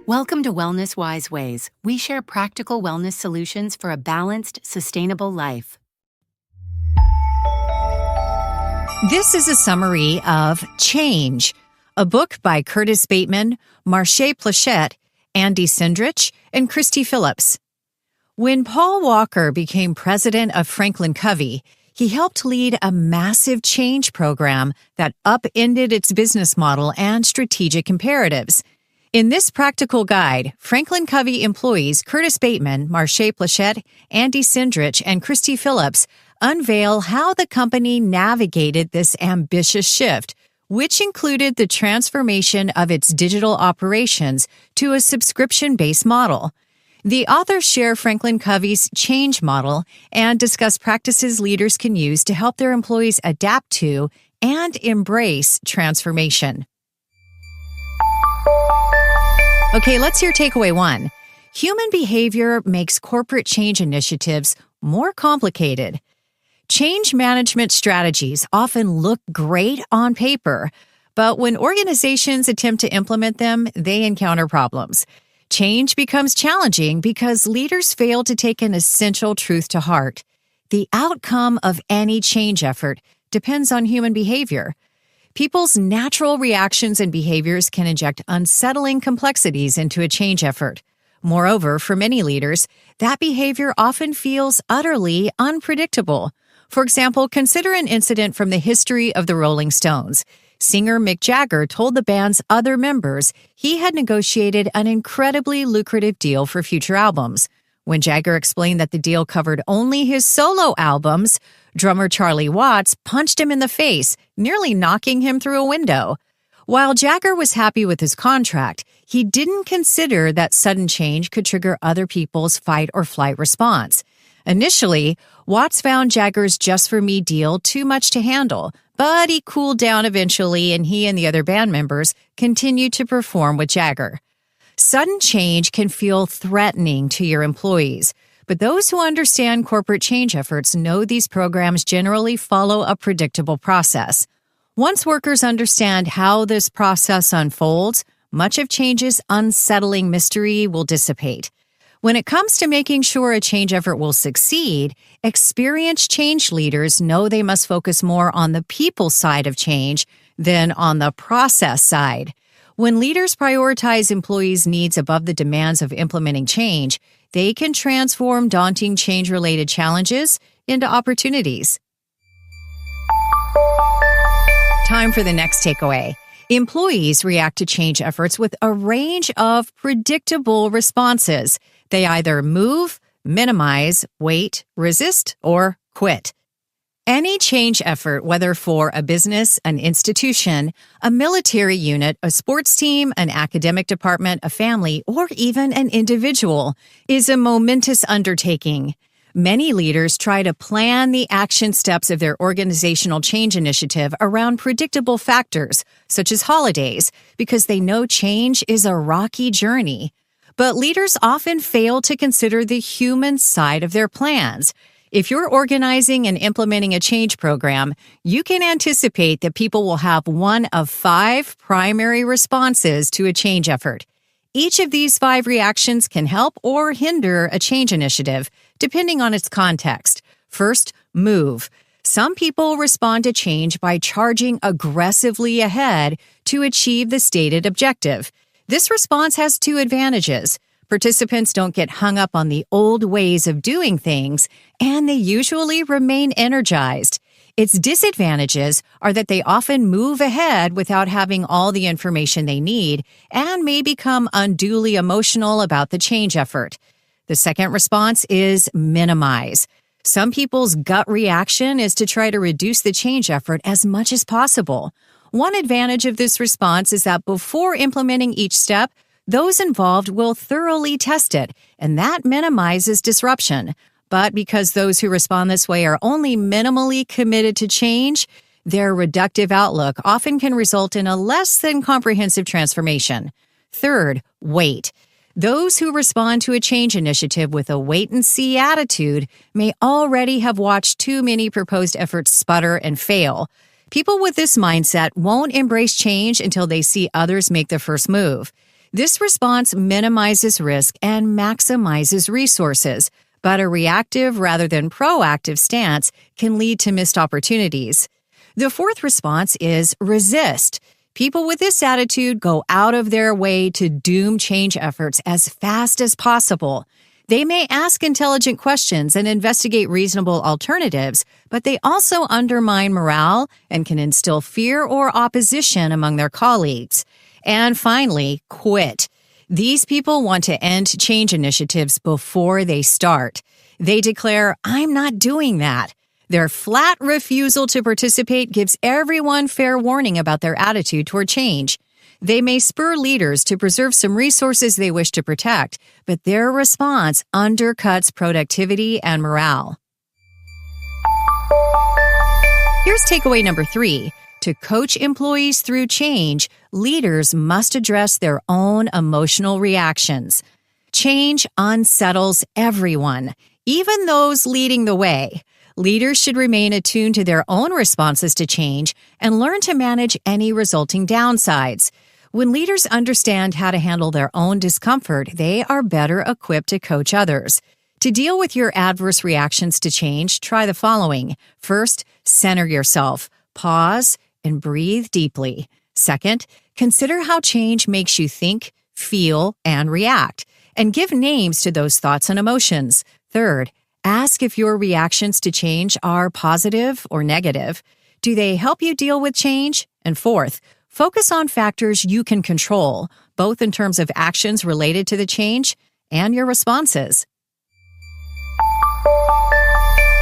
Welcome to Wellness Wise Ways. We share practical wellness solutions for a balanced, sustainable life. This is a summary of Change, a book by Curtis Bateman, Marche Plachette, Andy Sindrich, and Christy Phillips. When Paul Walker became president of Franklin Covey, he helped lead a massive change program that upended its business model and strategic imperatives. In this practical guide, Franklin Covey employees Curtis Bateman, Marche Plachette, Andy Sindrich, and Christy Phillips unveil how the company navigated this ambitious shift, which included the transformation of its digital operations to a subscription-based model. The authors share Franklin Covey's change model and discuss practices leaders can use to help their employees adapt to and embrace transformation. Okay, let's hear takeaway 1. Human behavior makes corporate change initiatives more complicated. Change management strategies often look great on paper, but when organizations attempt to implement them, they encounter problems. Change becomes challenging because leaders fail to take an essential truth to heart. The outcome of any change effort depends on human behavior. People's natural reactions and behaviors can inject unsettling complexities into a change effort. Moreover, for many leaders, that behavior often feels utterly unpredictable. For example, consider an incident from the history of the Rolling Stones. Singer Mick Jagger told the band's other members he had negotiated an incredibly lucrative deal for future albums. When Jagger explained that the deal covered only his solo albums, drummer Charlie Watts punched him in the face, nearly knocking him through a window. While Jagger was happy with his contract, he didn't consider that sudden change could trigger other people's fight or flight response. Initially, Watts found Jagger's Just For Me deal too much to handle, but he cooled down eventually and he and the other band members continued to perform with Jagger. Sudden change can feel threatening to your employees, but those who understand corporate change efforts know these programs generally follow a predictable process. Once workers understand how this process unfolds, much of change's unsettling mystery will dissipate. When it comes to making sure a change effort will succeed, experienced change leaders know they must focus more on the people side of change than on the process side. When leaders prioritize employees' needs above the demands of implementing change, they can transform daunting change-related challenges into opportunities. Time for the next takeaway. Employees react to change efforts with a range of predictable responses. They either move, minimize, wait, resist, or quit. Any change effort, whether for a business, an institution, a military unit, a sports team, an academic department, a family, or even an individual, is a momentous undertaking. Many leaders try to plan the action steps of their organizational change initiative around predictable factors, such as holidays, because they know change is a rocky journey. But leaders often fail to consider the human side of their plans. If you're organizing and implementing a change program, you can anticipate that people will have one of 5 primary responses to a change effort. Each of these 5 reactions can help or hinder a change initiative, depending on its context. First, move. Some people respond to change by charging aggressively ahead to achieve the stated objective. This response has 2 advantages. Participants don't get hung up on the old ways of doing things, and they usually remain energized. Its disadvantages are that they often move ahead without having all the information they need and may become unduly emotional about the change effort. The second response is minimize. Some people's gut reaction is to try to reduce the change effort as much as possible. One advantage of this response is that before implementing each step, those involved will thoroughly test it, and that minimizes disruption. But because those who respond this way are only minimally committed to change, their reductive outlook often can result in a less than comprehensive transformation. Third, wait. Those who respond to a change initiative with a wait-and-see attitude may already have watched too many proposed efforts sputter and fail. People with this mindset won't embrace change until they see others make the first move. This response minimizes risk and maximizes resources, but a reactive rather than proactive stance can lead to missed opportunities. The fourth response is resist. People with this attitude go out of their way to doom change efforts as fast as possible. They may ask intelligent questions and investigate reasonable alternatives, but they also undermine morale and can instill fear or opposition among their colleagues. And finally, quit. These people want to end change initiatives before they start. They declare, "I'm not doing that." Their flat refusal to participate gives everyone fair warning about their attitude toward change. They may spur leaders to preserve some resources they wish to protect, but their response undercuts productivity and morale. Here's takeaway number 3. To coach employees through change, leaders must address their own emotional reactions. Change unsettles everyone, even those leading the way. Leaders should remain attuned to their own responses to change and learn to manage any resulting downsides. When leaders understand how to handle their own discomfort, they are better equipped to coach others. To deal with your adverse reactions to change, try the following. First, center yourself. Pause and breathe deeply. Second, consider how change makes you think, feel, and react, and give names to those thoughts and emotions. Third, ask if your reactions to change are positive or negative. Do they help you deal with change? And fourth, focus on factors you can control, both in terms of actions related to the change and your responses.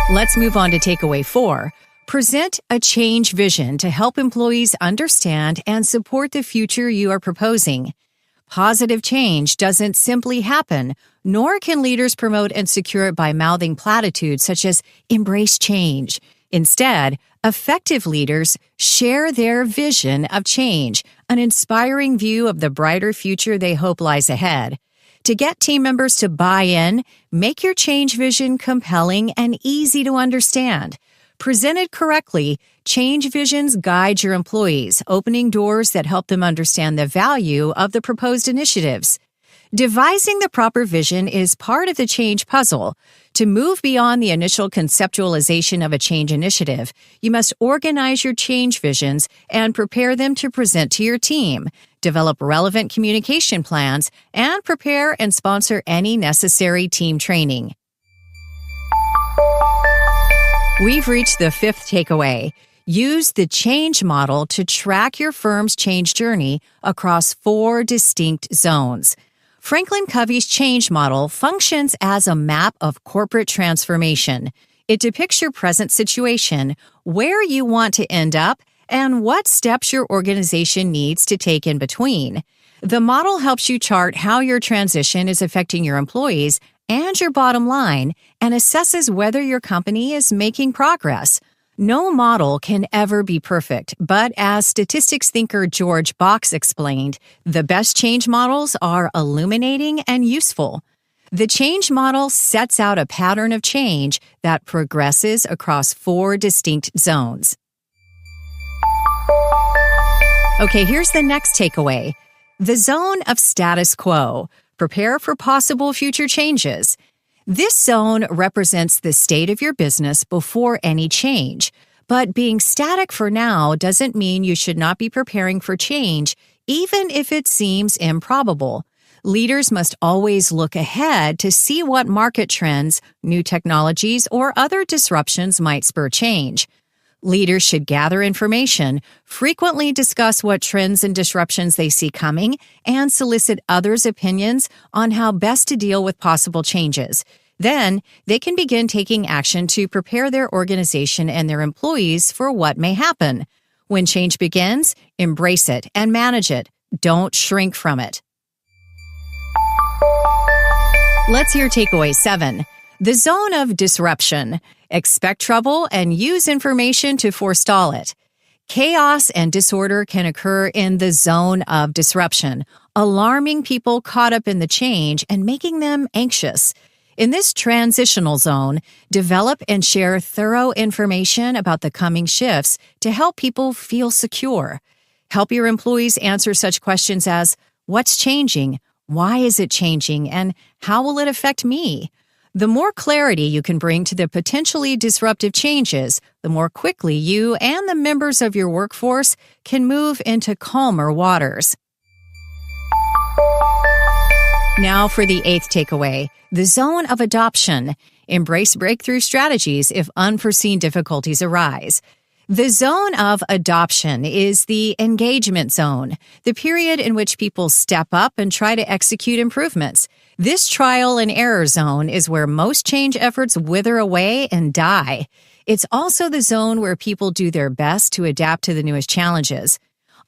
Let's move on to takeaway 4. Present a change vision to help employees understand and support the future you are proposing. Positive change doesn't simply happen, nor can leaders promote and secure it by mouthing platitudes such as embrace change. Instead, effective leaders share their vision of change, an inspiring view of the brighter future they hope lies ahead. To get team members to buy in, make your change vision compelling and easy to understand. Presented correctly, change visions guide your employees, opening doors that help them understand the value of the proposed initiatives. Devising the proper vision is part of the change puzzle. To move beyond the initial conceptualization of a change initiative, you must organize your change visions and prepare them to present to your team, develop relevant communication plans, and prepare and sponsor any necessary team training. We've reached the 5th takeaway. Use the change model to track your firm's change journey across 4 distinct zones. Franklin Covey's change model functions as a map of corporate transformation. It depicts your present situation, where you want to end up, and what steps your organization needs to take in between. The model helps you chart how your transition is affecting your employees and your bottom line, and assesses whether your company is making progress. No model can ever be perfect, but as statistics thinker George Box explained, the best change models are illuminating and useful. The change model sets out a pattern of change that progresses across 4 distinct zones. Okay, here's the next takeaway. The zone of status quo. Prepare for possible future changes. This zone represents the state of your business before any change. But being static for now doesn't mean you should not be preparing for change, even if it seems improbable. Leaders must always look ahead to see what market trends, new technologies, or other disruptions might spur change. Leaders should gather information, frequently discuss what trends and disruptions they see coming, and solicit others' opinions on how best to deal with possible changes. Then, they can begin taking action to prepare their organization and their employees for what may happen. When change begins, embrace it and manage it. Don't shrink from it. Let's hear takeaway 7. The zone of disruption. Expect trouble and use information to forestall it. Chaos and disorder can occur in the zone of disruption, alarming people caught up in the change and making them anxious. In this transitional zone, develop and share thorough information about the coming shifts to help people feel secure. Help your employees answer such questions as, what's changing? Why is it changing? And how will it affect me? The more clarity you can bring to the potentially disruptive changes, the more quickly you and the members of your workforce can move into calmer waters. Now for the 8th takeaway, the zone of adoption. Embrace breakthrough strategies if unforeseen difficulties arise. The zone of adoption is the engagement zone, the period in which people step up and try to execute improvements. This trial and error zone is where most change efforts wither away and die. It's also the zone where people do their best to adapt to the newest challenges.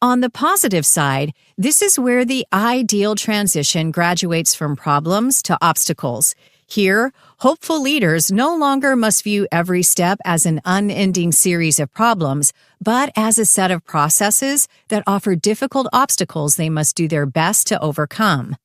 On the positive side, this is where the ideal transition graduates from problems to obstacles. Here, hopeful leaders no longer must view every step as an unending series of problems, but as a set of processes that offer difficult obstacles they must do their best to overcome.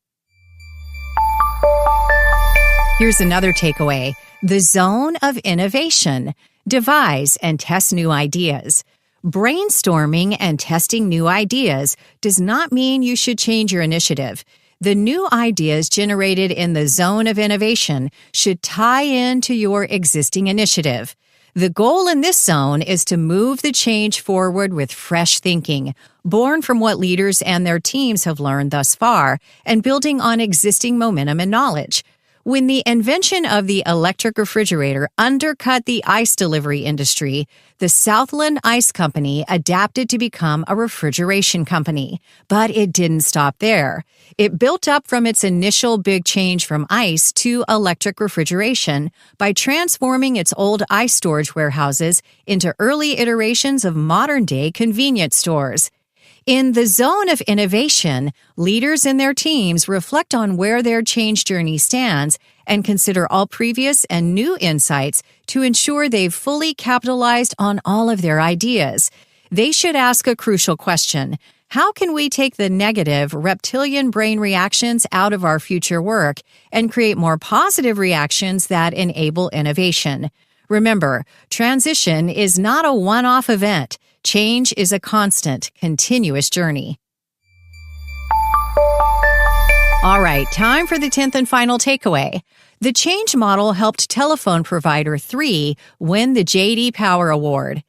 Here's another takeaway: the zone of innovation. Devise and test new ideas. Brainstorming and testing new ideas does not mean you should change your initiative. The new ideas generated in the zone of innovation should tie into your existing initiative. The goal in this zone is to move the change forward with fresh thinking, born from what leaders and their teams have learned thus far, and building on existing momentum and knowledge. When the invention of the electric refrigerator undercut the ice delivery industry, the Southland Ice Company adapted to become a refrigeration company. But it didn't stop there. It built up from its initial big change from ice to electric refrigeration by transforming its old ice storage warehouses into early iterations of modern-day convenience stores. In the zone of innovation, leaders and their teams reflect on where their change journey stands and consider all previous and new insights to ensure they've fully capitalized on all of their ideas. They should ask a crucial question: how can we take the negative reptilian brain reactions out of our future work and create more positive reactions that enable innovation? Remember, transition is not a one-off event. Change is a constant, continuous journey. All right, time for the 10th and final takeaway. The change model helped telephone provider 3 win the J.D. Power Award.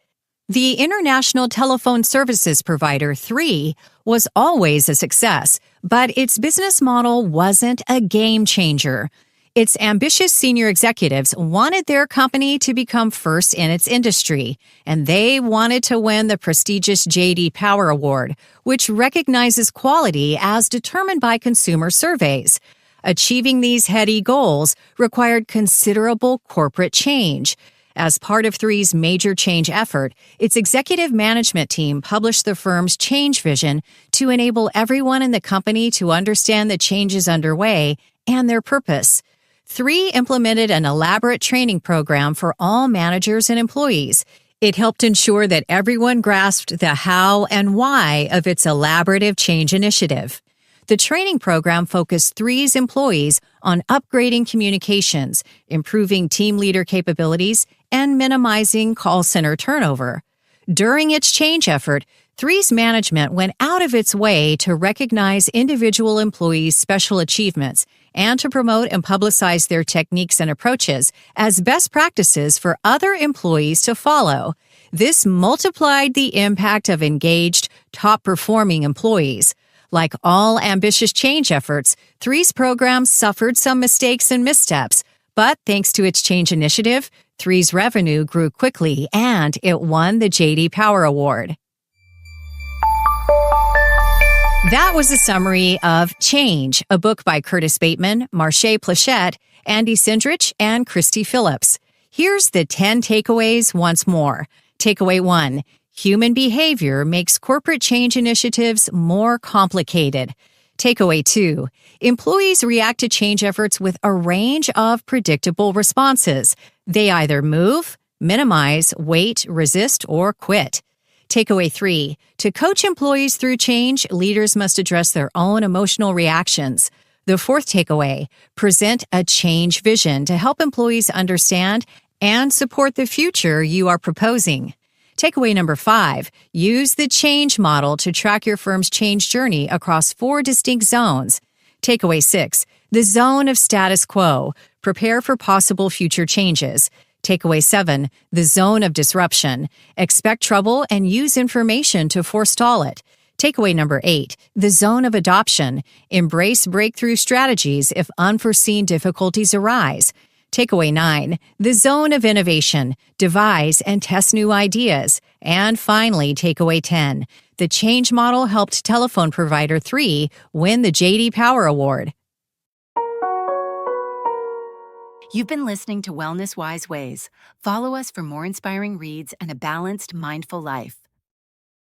The international telephone services provider 3 was always a success, but its business model wasn't a game changer. Its ambitious senior executives wanted their company to become first in its industry, and they wanted to win the prestigious J.D. Power Award, which recognizes quality as determined by consumer surveys. Achieving these heady goals required considerable corporate change. As part of 3's major change effort, its executive management team published the firm's change vision to enable everyone in the company to understand the changes underway and their purpose. 3 implemented an elaborate training program for all managers and employees. It helped ensure that everyone grasped the how and why of its elaborative change initiative. The training program focused 3's employees on upgrading communications, improving team leader capabilities, and minimizing call center turnover. During its change effort, 3's management went out of its way to recognize individual employees' special achievements and to promote and publicize their techniques and approaches as best practices for other employees to follow. This multiplied the impact of engaged, top-performing employees. Like all ambitious change efforts, 3's program suffered some mistakes and missteps, but thanks to its change initiative, 3's revenue grew quickly and it won the J.D. Power Award. That was a summary of Change, a book by Curtis Bateman, Marche Plachette, Andy Sindrich, and Christy Phillips. Here's the 10 takeaways once more. Takeaway 1. Human behavior makes corporate change initiatives more complicated. Takeaway 2. Employees react to change efforts with a range of predictable responses. They either move, minimize, wait, resist, or quit. Takeaway 3. To coach employees through change, leaders must address their own emotional reactions. The fourth takeaway: present a change vision to help employees understand and support the future you are proposing. Takeaway number 5: use the change model to track your firm's change journey across 4 distinct zones. Takeaway 6: the zone of status quo. Prepare for possible future changes. Takeaway 7: the zone of disruption. Expect trouble and use information to forestall it. Takeaway number 8: the zone of adoption. Embrace breakthrough strategies if unforeseen difficulties arise. Takeaway 9: the zone of innovation. Devise and test new ideas. And finally, takeaway 10: the change model helped telephone provider 3 win the J.D. Power Award. You've been listening to Wellness Wise Ways. Follow us for more inspiring reads and a balanced, mindful life.